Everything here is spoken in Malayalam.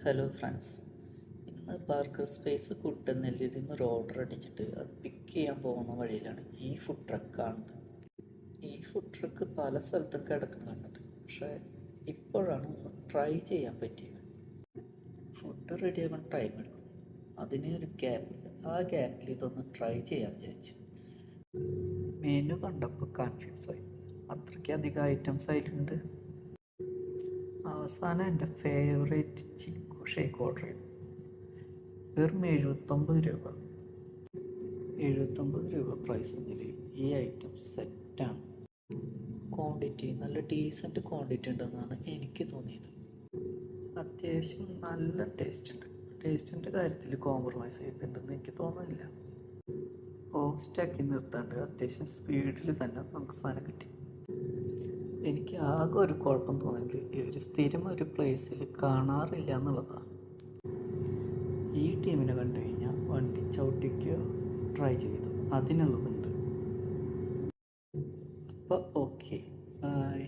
ഹലോ ഫ്രണ്ട്സ്, ഇന്ന് ബർഗർ സ്പേസ് കുട്ടനെല്ലിൽ നിന്ന് ഒരു ഓർഡർ അടിച്ചിട്ട് അത് പിക്ക് ചെയ്യാൻ പോകുന്ന വഴിയിലാണ് ഈ ഫുഡ് ട്രക്ക് കാണുന്നത്. ഈ ഫുഡ് ട്രക്ക് പല സ്ഥലത്തും കിടക്കുന്ന കണ്ടിട്ട്, പക്ഷേ ഇപ്പോഴാണ് ഒന്ന് ട്രൈ ചെയ്യാൻ പറ്റിയത്. ഫുഡ് റെഡിയാകാൻ ടൈം എടുക്കും, അതിന് ഒരു ഗ്യാപ്പില്ല. ആ ഗ്യാപ്പിൽ ഇതൊന്ന് ട്രൈ ചെയ്യാൻ വിചാരിച്ചു. മെനു കണ്ടപ്പോൾ കൺഫ്യൂസായി, അത്രയ്ക്കധികം ഐറ്റംസ് അതിലുണ്ട്. അവസാനം എൻ്റെ ഫേവറേറ്റ് ചിക്കു ഷേക്ക് ഓർഡർ ചെയ്തു. വെറും 79 രൂപ പ്രൈസിൽ ഈ ഐറ്റം സെറ്റാണ്. ക്വാണ്ടിറ്റി നല്ല ഡീസൻറ്റ് ക്വാണ്ടിറ്റി ഉണ്ടെന്നാണ് എനിക്ക് തോന്നിയത്. അത്യാവശ്യം നല്ല ടേസ്റ്റിൻ്റെ കാര്യത്തിൽ കോംപ്രമൈസ് ചെയ്തിട്ടുണ്ടെന്ന് എനിക്ക് തോന്നുന്നില്ല. ഹോസ്റ്റാക്കി നിർത്താണ്ട് അത്യാവശ്യം സ്പീഡിൽ തന്നെ നമുക്ക് സാധനം കിട്ടി. എനിക്ക് ആകെ ഒരു കുഴപ്പം തോന്നിയത് ഇവർ സ്ഥിരം ഒരു പ്ലേസിൽ കാണാറില്ല എന്നുള്ളതാണ്. ഈ ടീമിനെ കണ്ടു കഴിഞ്ഞാൽ വണ്ടി ചവിട്ടിക്കോ ട്രൈ ചെയ്തു അതിനുള്ളതുണ്ട്. അപ്പോൾ ഓക്കെ, ബൈ.